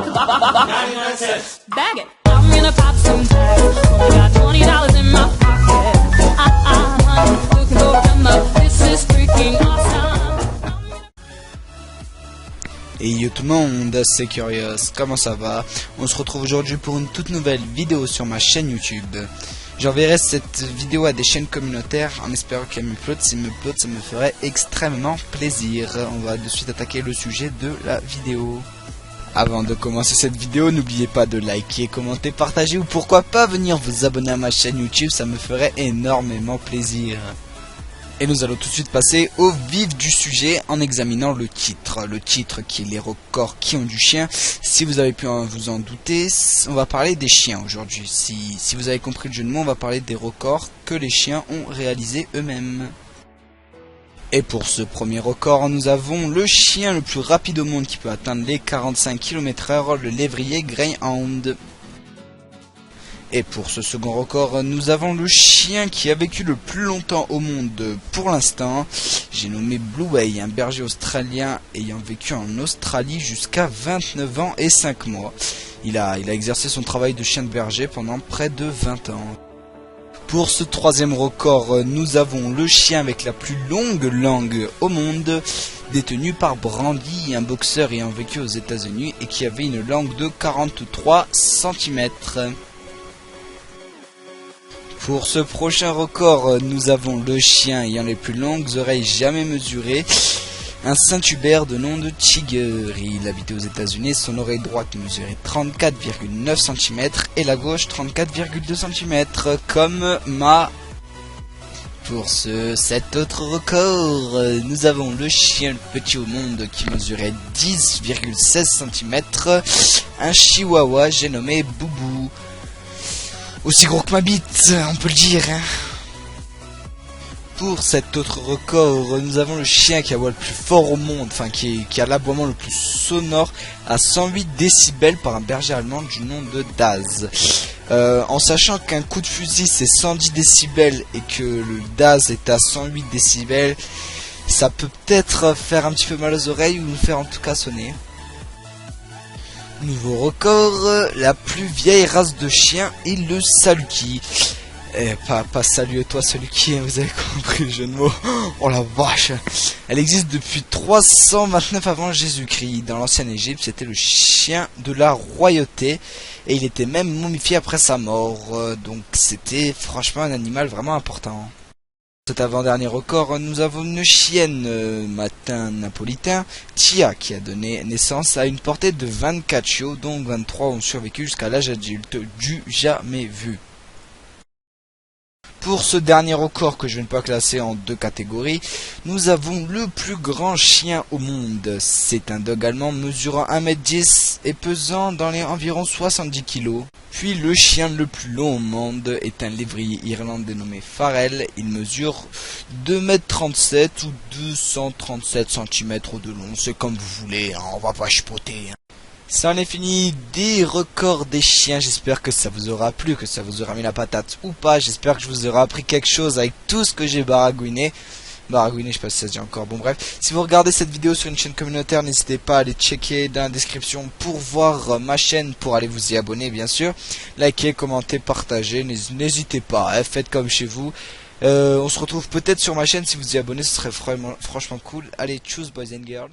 99 cents. Bag it. I'm gonna pop some tags. Only got $20 in my pocket. Honey, looking for a come up. This is freaking awesome. Et yo tout le monde, c'est Curious, comment ça va? On se retrouve aujourd'hui pour une toute nouvelle vidéo sur ma chaîne YouTube. J'enverrai cette vidéo à des chaînes communautaires en espérant qu'elle me upload. Si me upload, ça me ferait extrêmement plaisir. On va de suite attaquer le sujet de la vidéo. Avant de commencer cette vidéo, n'oubliez pas de liker, commenter, partager ou pourquoi pas venir vous abonner à ma chaîne YouTube, ça me ferait énormément plaisir. Et nous allons tout de suite passer au vif du sujet en examinant le titre. Le titre qui est les records qui ont du chien. Si vous avez pu vous en douter, on va parler des chiens aujourd'hui. Si vous avez compris le jeu de mots, on va parler des records que les chiens ont réalisés eux-mêmes. Et pour ce premier record, nous avons le chien le plus rapide au monde qui peut atteindre les 45 km/h, le lévrier Greyhound. Et pour ce second record, nous avons le chien qui a vécu le plus longtemps au monde pour l'instant. J'ai nommé Blue Way, un berger australien ayant vécu en Australie jusqu'à 29 ans et 5 mois. Il a exercé son travail de chien de berger pendant près de 20 ans. Pour ce troisième record, nous avons le chien avec la plus longue langue au monde, détenu par Brandy, un boxeur ayant vécu aux États-Unis et qui avait une langue de 43 cm. Pour ce prochain record, nous avons le chien ayant les plus longues oreilles jamais mesurées, un Saint-Hubert de nom de Tiger. Il habitait aux États-Unis, son oreille droite mesurait 34,9 cm et la gauche 34,2 cm, comme ma... Pour cet autre record, nous avons le chien le plus petit au monde qui mesurait 10,16 cm, un chihuahua, j'ai nommé Boubou. Aussi gros que ma bite, on peut le dire, hein. Pour cet autre record, nous avons le chien qui aboie le plus fort au monde, enfin qui a l'aboiement le plus sonore à 108 décibels par un berger allemand du nom de Daz. En sachant qu'un coup de fusil c'est 110 décibels et que le Daz est à 108 décibels, ça peut peut-être faire un petit peu mal aux oreilles ou nous faire en tout cas sonner. Nouveau record, la plus vieille race de chien est le Saluki. Pas salut toi Saluki, vous avez compris le jeu de mots. Oh la vache. Elle existe depuis 329 avant Jésus-Christ. Dans l'ancienne Égypte, c'était le chien de la royauté. Et il était même momifié après sa mort. Donc c'était franchement un animal vraiment important. Cet avant-dernier record, nous avons une chienne matin napolitain, Tia, qui a donné naissance à une portée de 24 chiots, dont 23 ont survécu jusqu'à l'âge adulte, du jamais vu. Pour ce dernier record que je ne peux pas classer en deux catégories, nous avons le plus grand chien au monde. C'est un dog allemand mesurant 1m10 et pesant dans les environ 70 kg. Puis le chien le plus long au monde est un lévrier irlandais nommé Farrell. Il mesure 2m37 ou 237 cm de long. C'est comme vous voulez, hein, on va pas chipoter. Hein. Ça en est fini des records des chiens. J'espère que ça vous aura plu, que ça vous aura mis la patate ou pas. J'espère que je vous aurai appris quelque chose avec tout ce que j'ai baragouiné. Je sais pas si ça se dit encore. Bon bref, si vous regardez cette vidéo sur une chaîne communautaire, n'hésitez pas à aller checker dans la description pour voir ma chaîne, pour aller vous y abonner bien sûr. Likez, commentez, partagez, n'hésitez pas, hein, faites comme chez vous. On se retrouve peut-être sur ma chaîne si vous y abonnez, ce serait franchement cool. Allez, tchuss boys and girls.